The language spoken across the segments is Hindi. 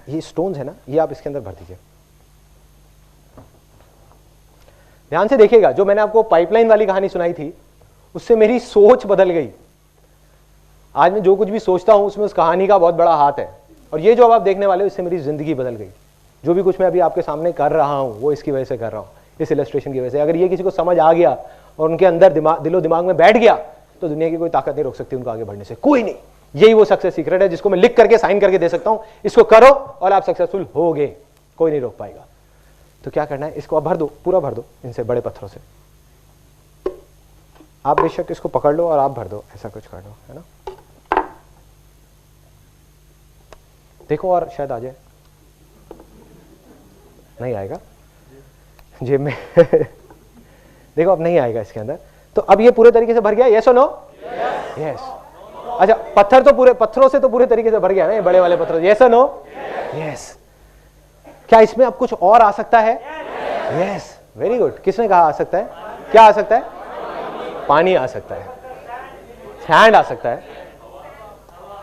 ये स्टोन्स है ना, ये आप इसके अंदर भर दीजिए। ध्यान से देखिएगा, जो मैंने आपको पाइपलाइन वाली कहानी सुनाई थी उससे मेरी सोच बदल गई। आज मैं जो कुछ भी सोचता हूं उसमें उस कहानी का बहुत बड़ा हाथ है, और ये जो अब आप देखने वाले हो इससे मेरी जिंदगी बदल गई। जो भी कुछ मैं अभी आपके सामने कर रहा हूं वो इसकी वजह से कर रहा हूं, इस इलस्ट्रेशन की वजह से। अगर ये किसी को समझ आ गया और उनके अंदर दिलो दिमाग में बैठ गया तो दुनिया की कोई ताकत नहीं रोक सकती उनको आगे बढ़ने से, कोई नहीं। यही वो सक्सेस सीक्रेट है जिसको मैं लिख करके साइन करके दे सकता हूं, इसको करो और आप सक्सेसफुल होगे, कोई नहीं रोक पाएगा। तो क्या करना है, इसको अब भर दो, पूरा भर दो इनसे, बड़े पत्थरों से। आप बेशक इसको पकड़ लो और आप भर दो, ऐसा कुछ कर दो, है ना। देखो और शायद आ जाए, नहीं आएगा जेब में देखो अब नहीं आएगा इसके अंदर। तो अब ये पूरे तरीके से भर गया, यस और नो? यस। अच्छा, पत्थर तो पूरे, पत्थरों से तो पूरे तरीके से भर गया ना ये बड़े वाले पत्थर, यस और नो? यस। क्या इसमें अब कुछ और आ सकता है? Yes, very good. किसने कहा आ सकता है? क्या आ सकता है? पानी आ सकता है, सैंड आ सकता है,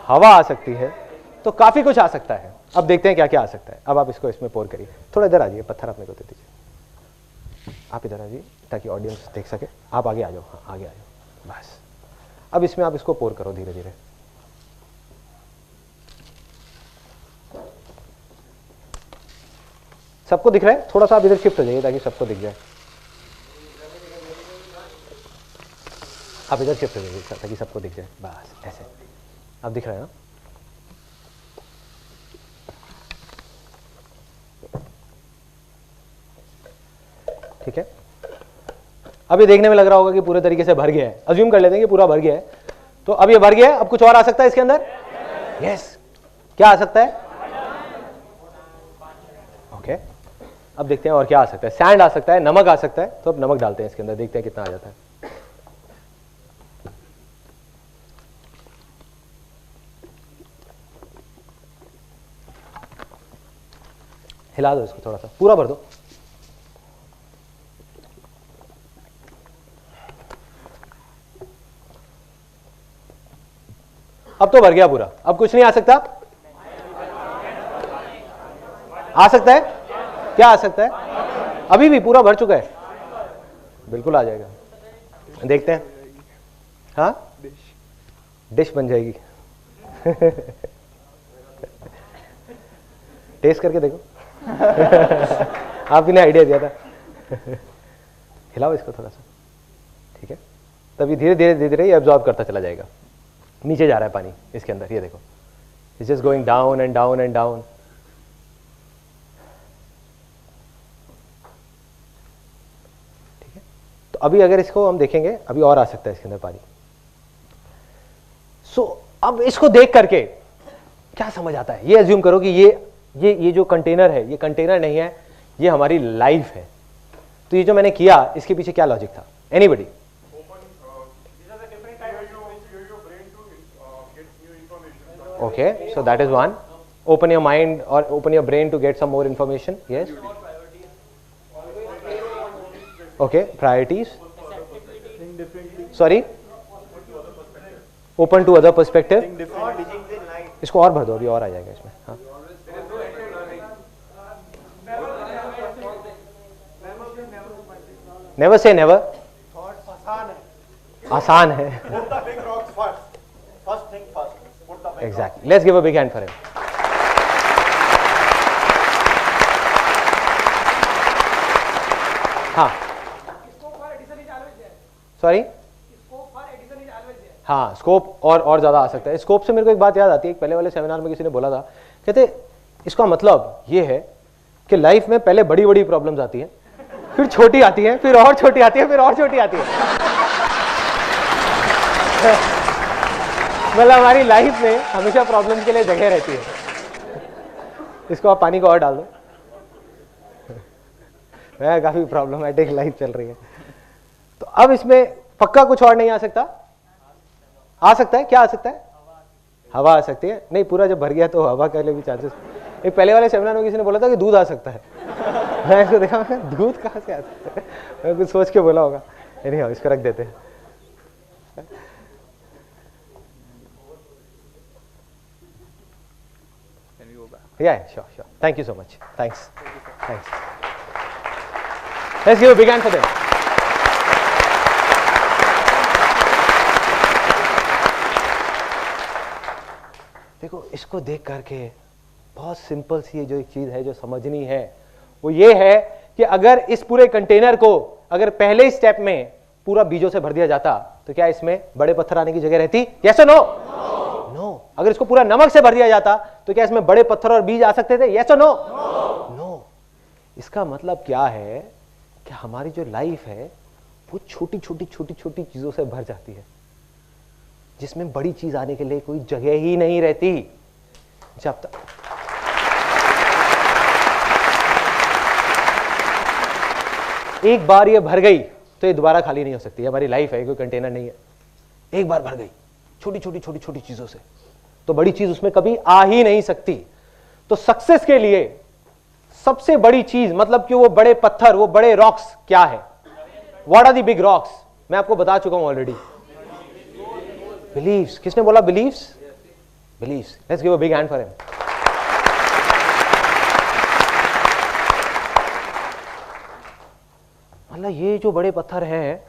हवा आ सकती है, तो काफी कुछ आ सकता है। अब देखते हैं क्या क्या आ सकता है। अब आप इसको इसमें पोर करिए। थोड़ा इधर आ जाइए, पत्थर अपने को दे दीजिए। आप इधर आ जाइए ताकि ऑडियंस देख सके। आप आगे आ जाओ, हाँ आगे आ जाओ, बस। अब इसमें आप इसको पोर करो धीरे धीरे। सबको दिख रहा है? थोड़ा सा आप इधर शिफ्ट हो जाइए ताकि सबको दिख जाए। आप इधर शिफ्ट हो जाइए ताकि सबको दिख जाए, बस ऐसे। अब दिख रहा है ना? ठीक है। अब ये देखने में लग रहा होगा कि पूरे तरीके से भर गया है। अज्यूम कर लेते हैं कि पूरा भर गया है। तो अब ये भर गया है, अब कुछ और आ सकता है इसके अंदर? यस। क्या आ सकता है? ओके, अब देखते हैं और क्या आ सकता है। सैंड आ सकता है, नमक आ सकता है। तो अब नमक डालते हैं इसके अंदर, देखते हैं कितना आ जाता है। हिला दो इसको थोड़ा सा, पूरा भर दो। अब तो भर गया पूरा, अब कुछ नहीं आ सकता? आ सकता है? क्या आ सकता है? अभी भी पूरा भर चुका है, बिल्कुल आ जाएगा। देखते हैं। हाँ, डिश बन जाएगी टेस्ट करके देखो आपने आइडिया दिया था हिलाओ इसको थोड़ा सा, ठीक है। तभी धीरे धीरे धीरे धीरे ये एब्जॉर्ब करता चला जाएगा। नीचे जा रहा है पानी इसके अंदर, ये देखो, it's just going down and down and down. ठीक है, तो अभी अगर इसको हम देखेंगे, अभी और आ सकता है इसके अंदर पानी। अब इसको देख करके क्या समझ आता है? ये अज्यूम करो कि ये जो कंटेनर है, ये कंटेनर नहीं है, ये हमारी लाइफ है। तो ये जो मैंने किया, इसके पीछे क्या लॉजिक था? Anybody? Okay, so that is one. Open your mind or open your brain to get some more information. Yes. Okay, priorities. Sorry. Open to other perspective. इसको और भर दो, अभी और आ जाएगा इसमें। हाँ। Never say never. आसान है। Exactly. Let's give a big hand for him. हाँ, सॉरी, हाँ, स्कोप और ज्यादा आ सकता है। स्कोप से मेरे को एक बात याद आती है, पहले वाले सेमिनार में किसी ने बोला था, कहते इसका मतलब ये है कि लाइफ में पहले बड़ी बड़ी प्रॉब्लम्स आती हैं, फिर छोटी आती है, फिर और छोटी आती है, फिर और छोटी आती है। मतलब हमारी लाइफ में हमेशा प्रॉब्लम के लिए जगह रहती है। इसको आप पानी को और डाल दो। काफी प्रॉब्लमेटिक लाइफ चल रही है। तो अब इसमें पक्का कुछ और नहीं आ सकता? आ सकता है। क्या आ सकता है? हवा आ सकती है। नहीं, पूरा जब भर गया तो हवा के लिए भी चांसेस। एक पहले वाले सेमिनार में किसी ने बोला था कि दूध आ सकता है। मैं इसको देखा, दूध कहाँ से आ सकता है? मैं कुछ सोच के बोला होगा। नहीं, इसको रख देते हैं। होगा। Yeah, sure, sure. Thank you so much. Thanks. Thanks. Let's give a big hand for them. देखो इसको देख करके बहुत सिंपल सी ये जो एक चीज है जो समझनी है वो ये है कि अगर इस पूरे कंटेनर को अगर पहले स्टेप में पूरा बीजों से भर दिया जाता तो क्या इसमें बड़े पत्थर आने की जगह रहती? यस और नो? नो। अगर इसको पूरा नमक से भर दिया जाता तो क्या इसमें बड़े पत्थर और बीज आ सकते थे? यस और नो? नो। इसका मतलब क्या है कि हमारी जो लाइफ है वो छोटी छोटी चीजों से भर जाती है जिसमें बड़ी चीज आने के लिए कोई जगह ही नहीं रहती। जब तक एक बार ये भर गई तो ये दोबारा खाली नहीं हो सकती। हमारी लाइफ है कोई कंटेनर नहीं है, एक बार भर गई छोटी छोटी चीजों से तो बड़ी चीज उसमें कभी आ ही नहीं सकती। तो सक्सेस के लिए सबसे बड़ी चीज मतलब कि वो बड़े पत्थर वो बड़े रॉक्स क्या है? What are the big rocks? मैं आपको बता चुका हूं ऑलरेडी। बिलीव्स। किसने बोला beliefs? Beliefs. Let's give a big hand for him. मतलब ये जो बड़े पत्थर हैं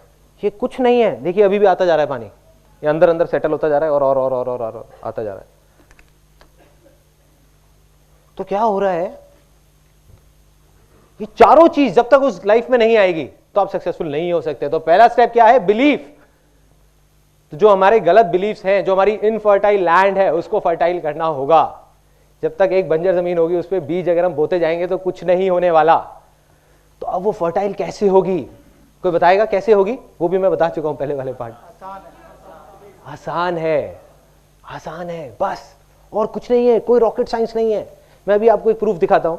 ये कुछ नहीं है। देखिए अभी भी आता जा रहा है पानी, ये अंदर अंदर सेटल होता जा रहा है और आता जा रहा है। तो क्या हो रहा है? ये चारों चीज जब तक उस लाइफ में नहीं आएगी तो आप सक्सेसफुल नहीं हो सकते। तो पहला स्टेप क्या है? बिलीफ। तो जो हमारे गलत बिलीफ्स हैं, जो हमारी इनफर्टाइल लैंड है उसको फर्टाइल करना होगा। जब तक एक बंजर जमीन होगी उस पर बीज अगर हम बोते जाएंगे तो कुछ नहीं होने वाला। तो अब वो फर्टाइल कैसे होगी? कोई बताएगा कैसे होगी? वो भी मैं बता चुका हूं पहले वाले पार्ट। आसान है, आसान है बस, और कुछ नहीं है, कोई रॉकेट साइंस नहीं है। मैं अभी आपको एक प्रूफ दिखाता हूं।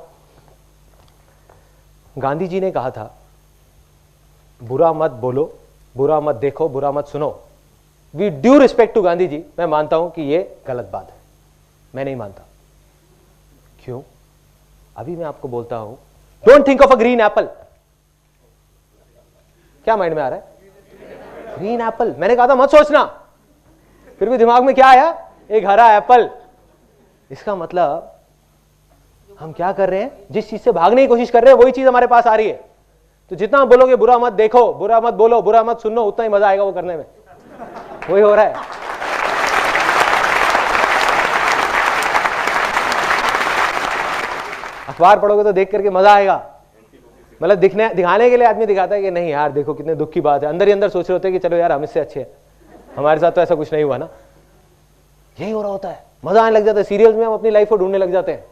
गांधी जी ने कहा था बुरा मत बोलो, बुरा मत देखो, बुरा मत सुनो। We due respect to Gandhi ji, मैं मानता हूं कि ये गलत बात है, मैं नहीं मानता। क्यों? अभी मैं आपको बोलता हूं don't think of a green Apple. क्या माइंड में आ रहा है? Green Apple. मैंने कहा था मत सोचना, फिर भी दिमाग में क्या आया? एक हरा एप्पल। इसका मतलब हम क्या कर रहे हैं? जिस चीज से भागने की कोशिश कर रहे हैं वही चीज हमारे पास आ रही है। तो जितना बोलोगे बुरा मत देखो, बुरा मत बोलो, बुरा मत सुनो, उतना ही मजा आएगा वो करने में। वही हो रहा है। अखबार पढ़ोगे तो देख करके मजा आएगा। मतलब दिखाने के लिए आदमी दिखाता है कि नहीं यार देखो कितने दुख की बात है, अंदर ही अंदर सोच रहे होते हैं कि चलो यार हम इससे अच्छे हैं, हमारे साथ तो ऐसा कुछ नहीं हुआ ना। यही हो रहा होता है, मजा आने लग जाता है। सीरियल्स में हम अपनी लाइफ को ढूंढने लग जाते हैं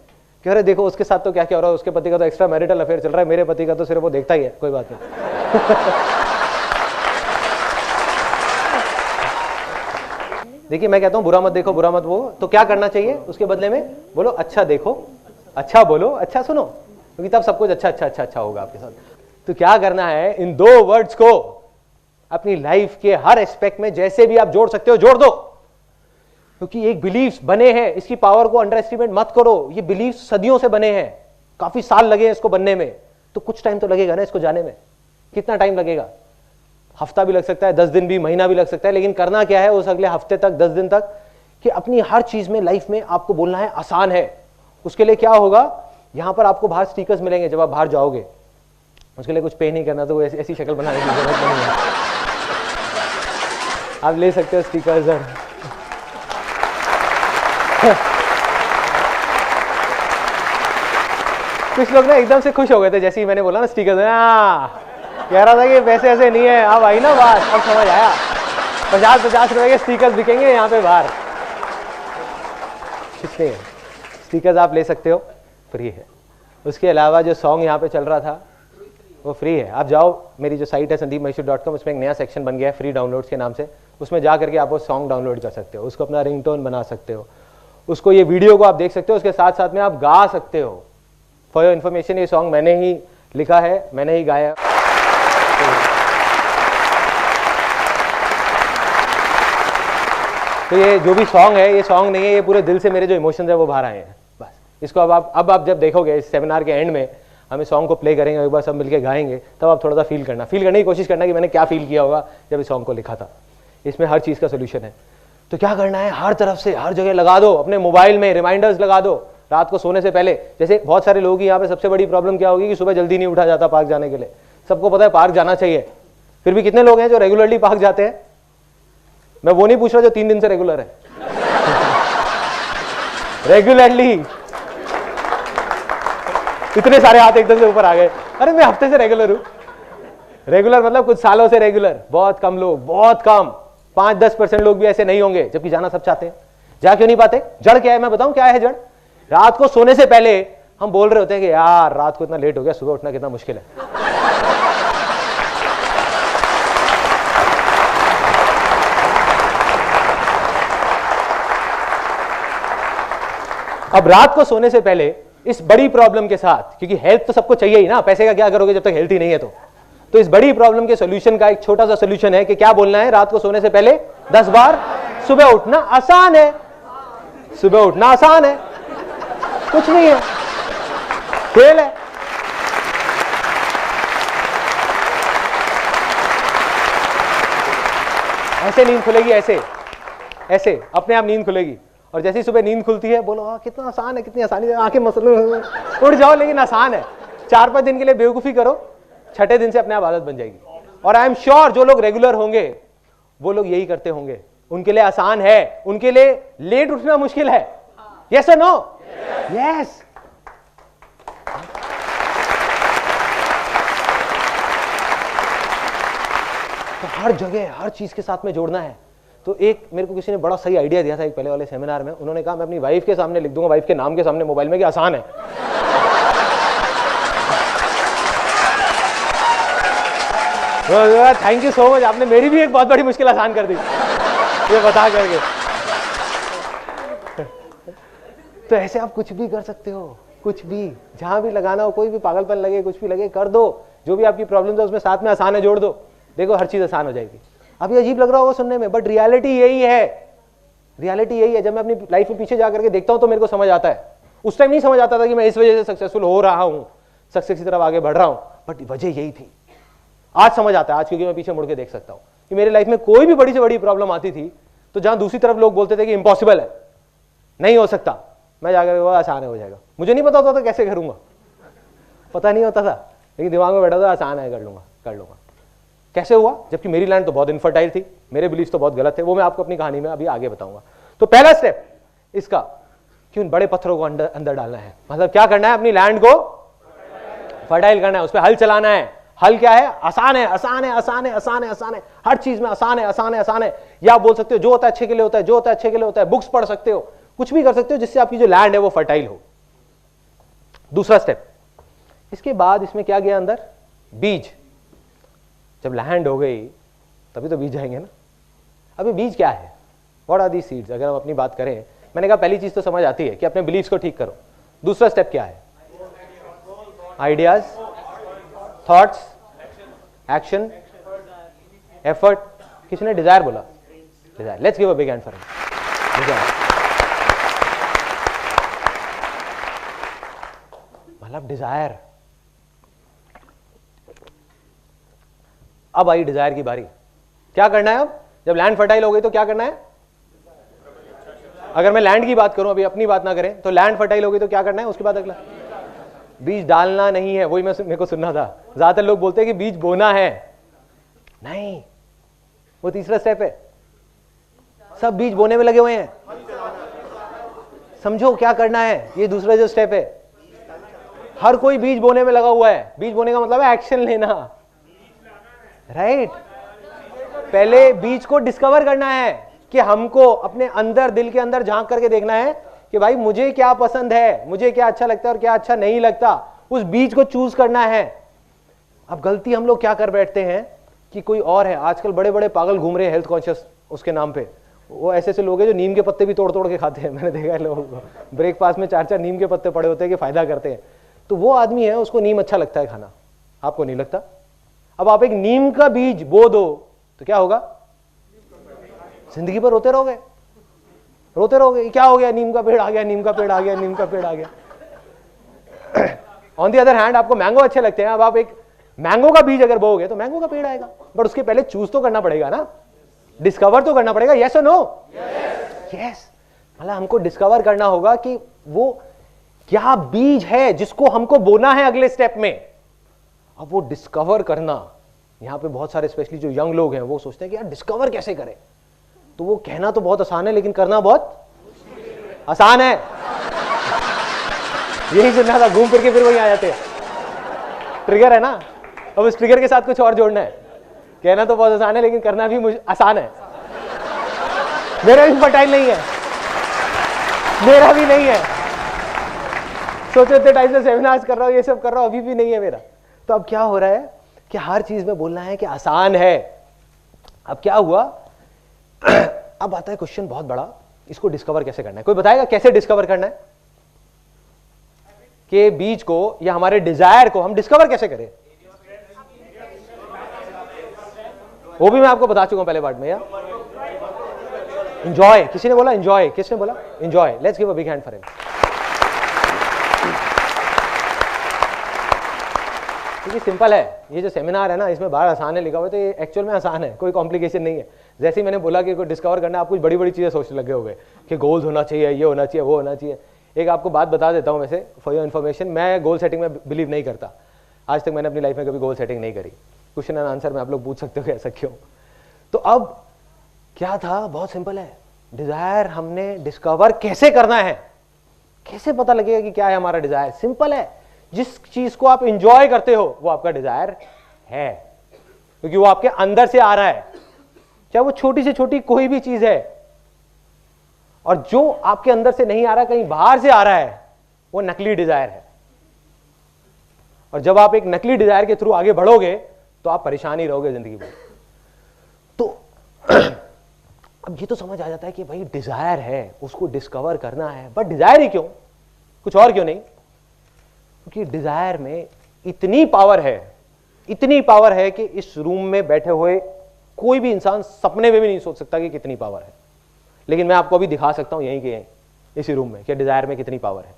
कि अरे देखो उसके साथ तो क्या क्या हो रहा है, उसके पति का तो एक्स्ट्रा मैरिटल अफेयर चल रहा है, मेरे पति का तो सिर्फ वो देखता ही है, कोई बात नहीं। देखिए मैं कहता हूं बुरा मत देखो, बुरा मत वो, तो क्या करना चाहिए उसके बदले में? बोलो अच्छा देखो, अच्छा बोलो, अच्छा सुनो, क्योंकि तब सब कुछ अच्छा होगा आपके साथ। तो क्या करना है? इन दो वर्ड्स को अपनी लाइफ के हर एस्पेक्ट में जैसे भी आप जोड़ सकते हो जोड़ दो, क्योंकि एक बिलीफ बने हैं, इसकी पावर को अंडर एस्टिमेट मत करो। ये बिलीफ सदियों से बने हैं, काफी साल लगे हैं इसको बनने में, तो कुछ टाइम तो लगेगा ना इसको जाने में। कितना टाइम लगेगा? हफ्ता भी लग सकता है, 10 दिन भी, महीना भी लग सकता है, लेकिन करना क्या है उस अगले हफ्ते तक, 10 दिन तक, कि अपनी हर चीज में लाइफ में आपको बोलना है आसान है। उसके लिए क्या होगा? यहां पर आपको बाहर स्टिकर्स मिलेंगे जब आप बाहर जाओगे। उसके लिए कुछ पे नहीं करना, तो ऐसी शक्ल बनाने की जरूरत नहीं है, आप ले सकते हो स्टिकर्स। कुछ लोग ना एकदम से खुश हो गए थे जैसे ही मैंने बोला ना स्टिकर्स। कह रहा था कि पैसे ऐसे नहीं है। अब आई ना बात, अब समझ आया। 50-50 रुपए के स्टिकर्स बिकेंगे यहाँ पे बाहर। कुछ नहीं है, स्टिकर्स आप ले सकते हो, फ्री है। उसके अलावा जो सॉन्ग यहाँ पे चल रहा था वो फ्री है। आप जाओ, मेरी जो साइट है sandeepmaheeshwari.com, उसमें एक नया सेक्शन बन गया है फ्री डाउनलोड्स के नाम से। उसमें जा करके आप वो सॉन्ग डाउनलोड कर सकते हो, उसको अपना रिंगटोन बना सकते हो, उसको ये वीडियो को आप देख सकते हो, उसके साथ साथ में आप गा सकते हो। फॉर योर इन्फॉर्मेशन ये सॉन्ग मैंने ही लिखा है, मैंने ही गाया। तो ये जो भी सॉन्ग है, ये सॉन्ग नहीं है, ये पूरे दिल से मेरे जो इमोशंस है वो बाहर आए हैं बस। इसको अब आप जब देखोगे इस सेमिनार के एंड में हम इस सॉन्ग को प्ले करेंगे, एक बार सब मिलके गाएंगे, तब आप थोड़ा सा फील करने की कोशिश करना कि मैंने क्या फील किया होगा जब इस सॉन्ग को लिखा था। इसमें हर चीज़ का सोल्यूशन है। तो क्या करना है? हर तरफ से हर जगह लगा दो, अपने मोबाइल में रिमाइंडर्स लगा दो। रात को सोने से पहले। जैसे बहुत सारे लोग यहाँ पे सबसे बड़ी प्रॉब्लम क्या होगी कि सुबह जल्दी नहीं उठा जाता पार्क जाने के लिए। सबको पता है पार्क जाना चाहिए, फिर भी कितने लोग हैं जो रेगुलरली पार्क जाते हैं? मैं वो नहीं पूछ रहा जो 3 दिन से रेगुलर है। रेगुलरली इतने सारे हाथ एकदम से ऊपर आ गए। अरे मैं हफ्ते से रेगुलर हूं। रेगुलर मतलब कुछ सालों से रेगुलर। बहुत कम लोग, बहुत कम, 5-10% लोग भी ऐसे नहीं होंगे, जबकि जाना सब चाहते हैं। जा क्यों नहीं पाते? जड़ क्या है मैं बताऊं क्या है जड़? रात को सोने से पहले हम बोल रहे होते हैं कि यार रात को इतना लेट हो गया, सुबह उठना कितना मुश्किल है। अब रात को सोने से पहले इस बड़ी प्रॉब्लम के साथ, क्योंकि हेल्थ तो सबको चाहिए ही ना, पैसे का क्या करोगे जब तक हेल्थ ही नहीं है तो इस बड़ी प्रॉब्लम के सॉल्यूशन का एक छोटा सा सॉल्यूशन है कि क्या बोलना है रात को सोने से पहले 10 बार सुबह उठना आसान है। सुबह उठना आसान है, कुछ नहीं है, खेल है। ऐसे नींद खुलेगी, ऐसे ऐसे अपने आप नींद खुलेगी। और जैसे ही सुबह नींद खुलती है बोलो हाँ कितना आसान है, कितनी आसानी से आंखें मसल उठ जाओ, लेकिन आसान है। 4-5 दिन के लिए बेवकूफी करो, 6ठे दिन से अपने आप आदत बन जाएगी। और आई एम श्योर जो लोग रेगुलर होंगे वो लोग यही करते होंगे, उनके लिए आसान है, उनके लिए लेट उठना मुश्किल है। यस और नो? यस। तो हर जगह हर चीज के साथ में जोड़ना है। तो एक मेरे को किसी ने बड़ा सही आइडिया दिया था एक पहले वाले सेमिनार में। उन्होंने कहा मैं अपनी वाइफ के सामने लिख दूंगा, वाइफ के नाम के सामने मोबाइल में, कि आसान है। थैंक यू सो मच, आपने मेरी भी एक बहुत बड़ी मुश्किल आसान कर दी ये बता करके। तो ऐसे आप कुछ भी कर सकते हो, कुछ भी, जहां भी लगाना हो, कोई भी पागलपन लगे, कुछ भी लगे, कर दो। जो भी आपकी प्रॉब्लम है उसमें साथ में आसान है जोड़ दो, देखो हर चीज आसान हो जाएगी। अभी अजीब लग रहा होगा सुनने में, बट रियलिटी यही है। रियलिटी यही है। जब मैं अपनी लाइफ में पीछे जाकर के देखता हूं तो मेरे को समझ आता है। उस टाइम नहीं समझ आता था कि मैं इस वजह से सक्सेसफुल हो रहा हूं, सक्सेस की तरफ आगे बढ़ रहा हूं, बट वजह यही थी। आज समझ आता है, आज क्योंकि मैं पीछे मुड़ के देख सकता हूं कि मेरी लाइफ में कोई भी बड़ी से बड़ी प्रॉब्लम आती थी तो जहां दूसरी तरफ लोग बोलते थे कि इम्पॉसिबल है, नहीं हो सकता, मैं जाकर वो आसान है हो जाएगा। मुझे नहीं पता होता था कैसे करूंगा, पता नहीं होता था, लेकिन दिमाग में बैठा था आसान है, कर लूंगा कर लूंगा। कैसे हुआ? जबकि मेरी लैंड तो बहुत इनफर्टाइल थी, मेरे बिलीफ तो बहुत गलत थे। वो मैं आपको अपनी कहानी में अभी आगे बताऊंगा। तो पहला स्टेप इसका कि उन बड़े पत्थरों को अंदर डालना है। मतलब क्या करना है? अपनी लैंड को फर्टाइल करना है, उस पर हल चलाना है। हल क्या है? आसान है, आसान है, आसान है, आसान है, आसान है, हर चीज में आसान है, आसान है, आसान है। या आप बोल सकते हो जो होता है अच्छे के लिए होता है, जो होता है अच्छे के लिए होता है। बुक्स पढ़ सकते हो, कुछ भी कर सकते हो जिससे आपकी जो लैंड है वो फर्टाइल हो। दूसरा स्टेप, इसके बाद इसमें क्या गया अंदर? बीज। जब लैंड हो गई तभी तो बीज जाएंगे ना। अभी बीज क्या है? What are the seeds? अगर हम अपनी बात करें, मैंने कहा पहली चीज तो समझ आती है कि अपने बिलीफ्स को ठीक करो। दूसरा स्टेप क्या है? Ideas, thoughts, action, effort. किसने डिजायर बोला? Desire. Let's give a big hand for him. Desire मतलब डिजायर। अब आई डिजायर की बारी। क्या करना है अब? जब लैंड फर्टाइल हो गई तो क्या करना है? अगर मैं लैंड की बात करूं, अभी अपनी बात ना करें, तो लैंड फर्टाइल हो गई तो क्या करना है? उसके बाद अगला बीज डालना नहीं है। वही मेरे को सुनना था। ज्यादातर लोग बोलते हैं कि बीज बोना है, नहीं, वो तीसरा स्टेप है। सब बीज बोने में लगे हुए हैं। समझो क्या करना है, ये दूसरा जो स्टेप है। हर कोई बीज बोने में लगा हुआ है। बीज बोने का मतलब है एक्शन लेना, राइट? पहले बीज को डिस्कवर करना है कि हमको अपने अंदर, दिल के अंदर झांक करके देखना है कि भाई मुझे क्या पसंद है, मुझे क्या अच्छा लगता है और क्या अच्छा नहीं लगता। उस बीज को चूज करना है। अब गलती हम लोग क्या कर बैठते हैं कि कोई और है। आजकल बड़े बड़े पागल घूम रहे हैं हेल्थ कॉन्शियस उसके नाम पे। वो ऐसे ऐसे लोग हैं जो नीम के पत्ते भी तोड़ तोड़ के खाते हैं। मैंने देखा है लोगों को ब्रेकफास्ट में 4-4 नीम के पत्ते पड़े होते हैं कि फायदा करते हैं। तो वो आदमी है, उसको नीम अच्छा लगता है खाना, आपको नहीं लगता। अब आप एक नीम का बीज बो दो तो क्या होगा? जिंदगी भर रोते रहोगे, रोते रहोगे। क्या हो गया? नीम का पेड़ आ गया, नीम का पेड़ आ गया, नीम का पेड़ आ गया। ऑन दी अदर हैंड, आपको मैंगो अच्छे लगते हैं। अब आप एक मैंगो का बीज अगर बोओगे तो मैंगो का पेड़ आएगा, बट उसके पहले चूज तो करना पड़ेगा ना, डिस्कवर तो करना पड़ेगा। यस और नो? यस। मतलब हमको डिस्कवर करना होगा कि वो क्या बीज है जिसको हमको बोना है अगले स्टेप में, अब वो डिस्कवर करना। यहां पे बहुत सारे स्पेशली जो यंग लोग हैं वो सोचते हैं कि यार डिस्कवर कैसे करें, तो वो कहना तो बहुत आसान है लेकिन करना बहुत आसान है। यही सुनना था, घूम फिर के फिर वही आ जाते हैं। ट्रिगर है ना, अब इस ट्रिगर के साथ कुछ और जोड़ना है। कहना तो बहुत आसान है लेकिन करना भी आसान है। मेरा भी फर्टाइल नहीं है, मेरा भी नहीं है। सोचो इतने टाइम से सेमिनार्स कर रहा हूं, ये सब कर रहा हूं, अभी भी नहीं है मेरा। तो अब क्या हो रहा है कि हर चीज में बोलना है कि आसान है। अब क्या हुआ, अब आता है क्वेश्चन बहुत बड़ा, इसको डिस्कवर कैसे करना है? कोई बताएगा कैसे डिस्कवर करना है कि बीज को या हमारे डिजायर को हम डिस्कवर कैसे करें? वो भी मैं आपको बता चुका हूं पहले पार्ट में। या एंजॉय, किसी ने बोला एंजॉय, किसने बोला enjoy? Let's give a big hand for him. क्योंकि सिंपल है, ये जो सेमिनार है ना, इसमें बाहर आसान है लिखा हुआ है, तो ये एक्चुअल में आसान है, कोई कॉम्प्लिकेशन नहीं है। जैसे ही मैंने बोला कि कोई डिस्कवर करना, आप कुछ बड़ी बड़ी चीजें सोचने लगे हो गए कि गोल्स होना चाहिए, ये होना चाहिए, वो होना चाहिए। एक आपको बात बता देता हूं वैसे फॉर योर इन्फॉर्मेशन, मैं गोल सेटिंग में बिलीव नहीं करता। आज तक मैंने अपनी लाइफ में कभी गोल सेटिंग नहीं करी। क्वेश्चन एंड आंसर में आप लोग पूछ सकते हो कि ऐसा क्यों। तो अब क्या था, बहुत सिंपल है, डिजायर हमने डिस्कवर कैसे करना है। कैसे पता लगेगा कि क्या है हमारा डिजायर? सिंपल है, जिस चीज को आप इंजॉय करते हो वो आपका डिजायर है, क्योंकि वो आपके अंदर से आ रहा है, चाहे वो छोटी से छोटी कोई भी चीज है। और जो आपके अंदर से नहीं आ रहा, कहीं बाहर से आ रहा है, वो नकली डिजायर है। और जब आप एक नकली डिजायर के थ्रू आगे बढ़ोगे तो आप परेशान ही रहोगे जिंदगी भर। तो अब ये तो समझ आ जाता है कि भाई डिजायर है, उसको डिस्कवर करना है, बट डिजायर ही क्यों, कुछ और क्यों नहीं? क्योंकि डिजायर में इतनी पावर है कि इस रूम में बैठे हुए कोई भी इंसान सपने में भी नहीं सोच सकता कि कितनी पावर है। लेकिन मैं आपको अभी दिखा सकता हूं यहीं के यहीं इसी रूम में कि डिजायर में कितनी पावर है।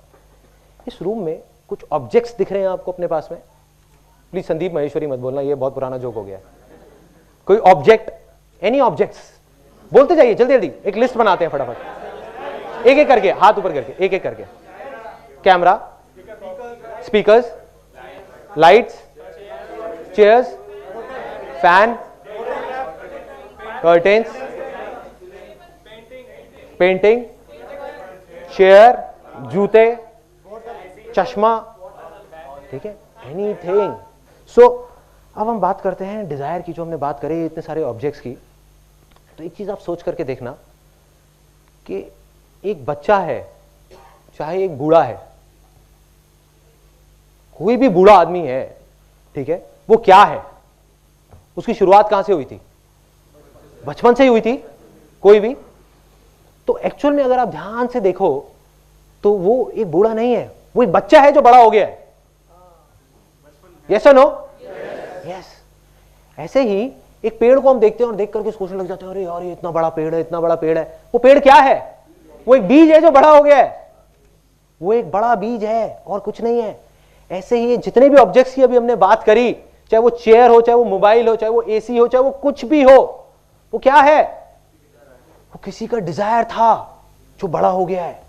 इस रूम में कुछ ऑब्जेक्ट्स दिख रहे हैं आपको अपने पास में? प्लीज संदीप महेश्वरी मत बोलना, ये बहुत पुराना जोक हो गया है। कोई ऑब्जेक्ट, एनी ऑब्जेक्ट्स, बोलते जाइए जल्दी जल्दी, एक लिस्ट बनाते हैं फटाफट, एक एक करके, हाथ ऊपर करके, एक एक करके। Camera, speakers, lights, chairs, fan, curtains, painting, chair, जूते, चश्मा, ठीक है, एनीथिंग। सो अब हम बात करते हैं डिजायर की, जो हमने बात करी इतने सारे ऑब्जेक्ट्स की। तो एक चीज आप सोच करके देखना कि एक बच्चा है, चाहे एक बूढ़ा है, कोई भी बूढ़ा आदमी है, ठीक है, वो क्या है, उसकी शुरुआत कहां से हुई थी? बचपन से ही हुई थी, कोई भी। तो एक्चुअल में अगर आप ध्यान से देखो तो वो एक बूढ़ा नहीं है, वो एक बच्चा है जो बड़ा हो गया है। यस और नो? यस। ऐसे ही एक पेड़ को हम देखते हैं और देख करके सोचने लग जाते हैं, अरे यार ये इतना बड़ा पेड़ है, इतना बड़ा पेड़ है। वो पेड़ क्या है? वो एक बीज है जो बड़ा हो गया है, वो एक बड़ा बीज है और कुछ नहीं है। ऐसे ही जितने भी ऑब्जेक्ट्स की अभी हमने बात करी, चाहे वो चेयर हो, चाहे वो मोबाइल हो, चाहे वो एसी हो, चाहे वो कुछ भी हो, वो क्या है? वो किसी का डिजायर था जो बड़ा हो गया है।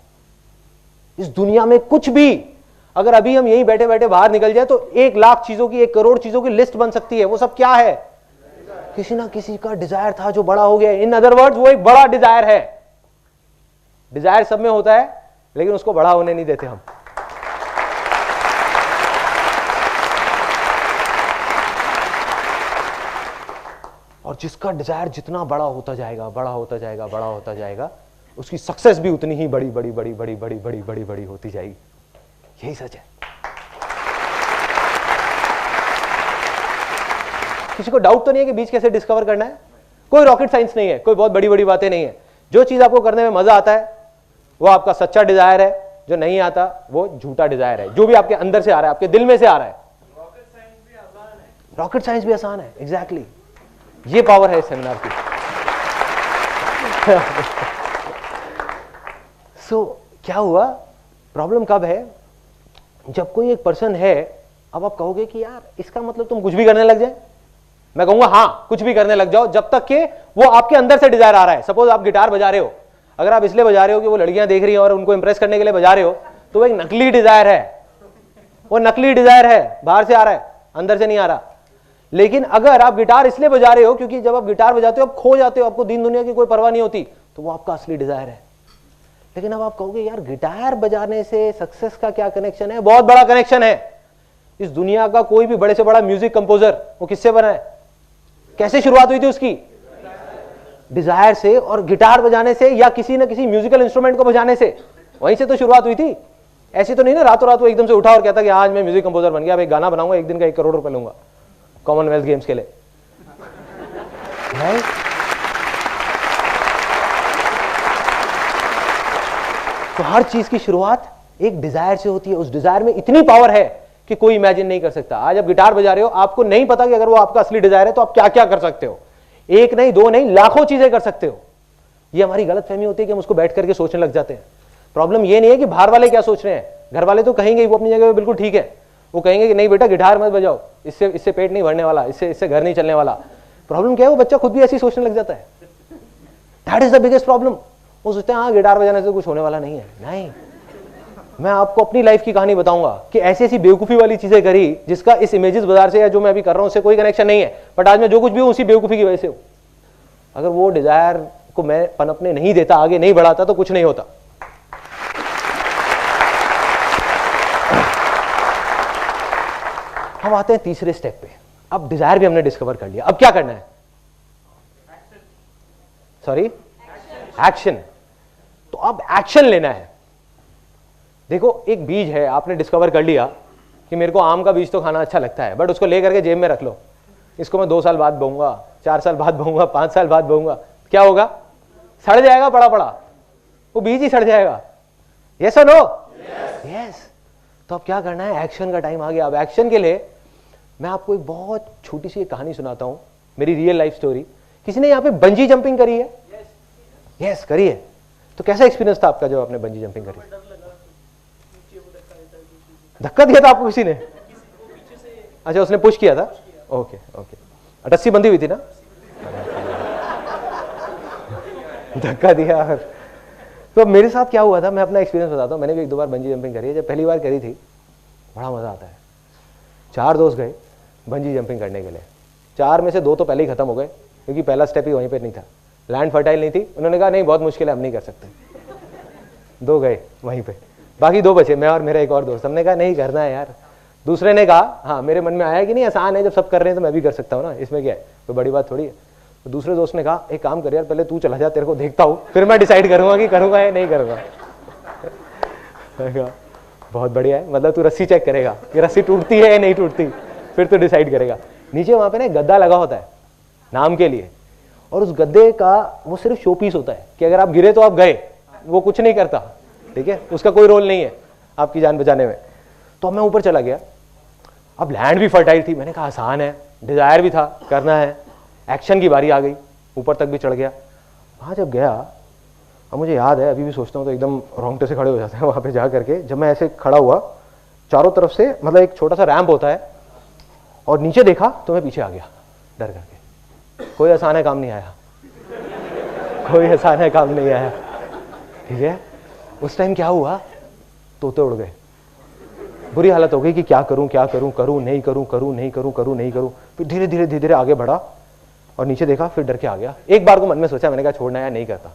इस दुनिया में कुछ भी, अगर अभी हम यहीं बैठे बैठे बाहर निकल जाए तो 1,00,000 चीजों की, 1 करोड़ चीजों की लिस्ट बन सकती है। वो सब क्या है? किसी ना किसी का डिजायर था जो बड़ा हो गया। इन अदर वर्ड्स वो एक बड़ा डिजायर है। डिजायर सब में होता है लेकिन उसको बड़ा होने नहीं देते हम। और जिसका डिजायर जितना बड़ा होता जाएगा, बड़ा होता जाएगा, बड़ा होता जाएगा, उसकी सक्सेस भी उतनी ही बड़ी बड़ी बड़ी बड़ी बड़ी बड़ी बड़ी बड़ी होती जाएगी। यही सच है। किसी को डाउट तो नहीं है कि बीज कैसे डिस्कवर करना है? कोई रॉकेट साइंस नहीं है, कोई बहुत बड़ी बड़ी बातें नहीं है। जो चीज आपको करने में मजा आता है वो आपका सच्चा डिजायर है, जो नहीं आता वो झूठा डिजायर है। जो भी आपके अंदर से आ रहा है, आपके दिल में से आ रहा है। रॉकेट साइंस भी आसान है, एग्जैक्टली। ये पावर है इस सेमिनार की। सो क्या हुआ, प्रॉब्लम कब है? जब कोई एक पर्सन है, अब आप कहोगे कि यार इसका मतलब तुम कुछ भी करने लग जाए। मैं कहूंगा हाँ, कुछ भी करने लग जाओ जब तक कि वो आपके अंदर से डिजायर आ रहा है। सपोज आप गिटार बजा रहे हो, अगर आप इसलिए बजा रहे हो कि वो लड़कियां देख रही हैं और उनको इंप्रेस करने के लिए बजा रहे हो, तो वो एक नकली डिजायर है, वो नकली डिजायर है, बाहर से आ रहा है, अंदर से नहीं आ रहा। लेकिन अगर आप गिटार इसलिए बजा रहे हो क्योंकि जब आप गिटार बजाते हो आप खो जाते हो, आपको दीन दुनिया की कोई परवाह नहीं होती, तो वो आपका असली डिजायर है। लेकिन अब आप कहोगे यार गिटार बजाने से सक्सेस का क्या कनेक्शन है? बहुत बड़ा कनेक्शन है। इस दुनिया का कोई भी बड़े से बड़ा म्यूजिक कंपोजर वो किससे बना है? कैसे शुरुआत हुई थी उसकी? डिजायर से, और गिटार बजाने से या किसी न किसी म्यूजिकल इंस्ट्रूमेंट को बजाने से, वहीं से तो शुरुआत हुई थी। ऐसी तो नहीं ना रातों रात वो एकदम से उठा और कहता कि आज मैं म्यूजिक कंपोजर बन गया, अब एक गाना बनाऊंगा, एक दिन का 1 करोड़ रुपए लूंगा कॉमनवेल्थ गेम्स के लिए। तो हर चीज की शुरुआत एक डिजायर से होती है। उस डिजायर में इतनी पावर है कि कोई इमेजिन नहीं कर सकता। आज आप गिटार बजा रहे हो, आपको नहीं पता कि अगर वो आपका असली डिजायर है तो आप क्या क्या कर सकते हो। एक नहीं, दो नहीं, लाखों चीजें कर सकते हो। ये हमारी गलतफहमी होती है कि हम उसको बैठ करके सोचने लग जाते हैं। प्रॉब्लम ये नहीं है कि बाहर वाले क्या सोच रहे हैं, घर वाले तो कहेंगे वो अपनी जगह पे बिल्कुल ठीक है, वो कहेंगे कि नहीं बेटा गिटार मत बजाओ, इससे पेट नहीं भरने वाला, इससे घर नहीं चलने वाला। प्रॉब्लम क्या है, वो बच्चा खुद भी ऐसी सोचने लग जाता है। That is the biggest problem. वो सोचते हैं हाँ गिटार बजाने से कुछ होने वाला नहीं है। नहीं, मैं आपको अपनी लाइफ की कहानी बताऊंगा कि ऐसी ऐसी बेवकूफी वाली चीजें करी जिसका इस इमेजेस बाजार से या जो मैं अभी कर रहा हूं उससे कोई कनेक्शन नहीं है, बट आज मैं जो कुछ भी हूं उसी बेवकूफी की वजह से हूं। अगर वो डिजायर को मैं पनपने नहीं देता, आगे नहीं बढ़ाता, तो कुछ नहीं होता। हम आते हैं तीसरे स्टेप पे। अब डिजायर भी हमने डिस्कवर कर लिया, अब क्या करना है? Sorry, action. तो अब एक्शन लेना है। देखो एक बीज है, आपने डिस्कवर कर लिया कि मेरे को आम का बीज तो खाना अच्छा लगता है, बट उसको लेकर के जेब में रख लो, इसको मैं 2 साल बाद बोऊंगा, 4 साल बाद बोऊंगा, 5 साल बाद बोऊंगा, क्या होगा? सड़ जाएगा, पड़ा पड़ा वो बीज ही सड़ जाएगा। यस और नो? यस। तो अब क्या करना है? एक्शन का टाइम आ गया। अब एक्शन के लिए मैं आपको एक बहुत छोटी सी एक कहानी सुनाता हूं, मेरी रियल लाइफ स्टोरी। किसी ने यहाँ पे बंजी जंपिंग करी है? यस, करी है। तो कैसा एक्सपीरियंस था आपका जब आपने बंजी जंपिंग करी? धक्का दिया था आपको किसी ने? अच्छा, उसने पुश किया था। ओके ओके, रस्सी बंधी हुई थी ना? धक्का दिया। तो मेरे साथ क्या हुआ था, मैं अपना एक्सपीरियंस बताता हूँ। मैंने भी 1-2 बार बंजी जंपिंग करी है। जब पहली बार करी थी बड़ा मजा आता है। 4 दोस्त गए बंजी जंपिंग करने के लिए। 4 में से 2 तो पहले ही खत्म हो गए क्योंकि पहला स्टेप ही वहीं पे नहीं था, लैंड फर्टाइल नहीं थी। उन्होंने कहा नहीं बहुत मुश्किल है, हम नहीं कर सकते। 2 गए वहीं पे, बाकी 2 बचे, मैं और मेरा एक और दोस्त। हमने कहा नहीं करना है यार। दूसरे ने कहा हाँ, मेरे मन में आया कि नहीं आसान है, जब सब कर रहे हैं तो मैं भी कर सकता हूँ ना, इसमें क्या है, कोई बड़ी बात थोड़ी है। तो दूसरे दोस्त ने कहा एक काम कर यार, पहले तू चला जा, तेरे को देखता हूँ, फिर मैं डिसाइड करूंगा कि करूंगा या नहीं करूंगा। बहुत बढ़िया है, मतलब तू रस्सी चेक करेगा कि रस्सी टूटती है या नहीं टूटती, फिर तो डिसाइड करेगा। नीचे वहां पे ना गद्दा लगा होता है नाम के लिए, और उस गद्दे का वो सिर्फ शो पीस होता है कि अगर आप गिरे तो आप गए, वो कुछ नहीं करता, ठीक है, उसका कोई रोल नहीं है आपकी जान बचाने में। तो मैं ऊपर चला गया। अब लैंड भी फर्टाइल थी, मैंने कहा आसान है, डिजायर भी था, करना है। एक्शन की बारी आ गई, ऊपर तक भी चढ़ गया। वहाँ जब गया, अब मुझे याद है, अभी भी सोचता हूँ तो एकदम रोंगटे से खड़े हो जाते हैं वहाँ पे जा करके। जब मैं ऐसे खड़ा हुआ, चारों तरफ से मतलब एक छोटा सा रैंप होता है, और नीचे देखा तो मैं पीछे आ गया डर करके। कोई आसान है काम नहीं आया, कोई आसान है काम नहीं आया, ठीक है। उस टाइम क्या हुआ, तोते उड़ गए। बुरी हालत हो गई कि क्या करूं क्या करूं, करूं नहीं करूं, करूं नहीं करूं, करूं नहीं करूं। फिर धीरे धीरे धीरे धीरे आगे बढ़ा और नीचे देखा, फिर डर के आ गया। एक बार को मन में सोचा, मैंने कहा छोड़ना है, नहीं करता।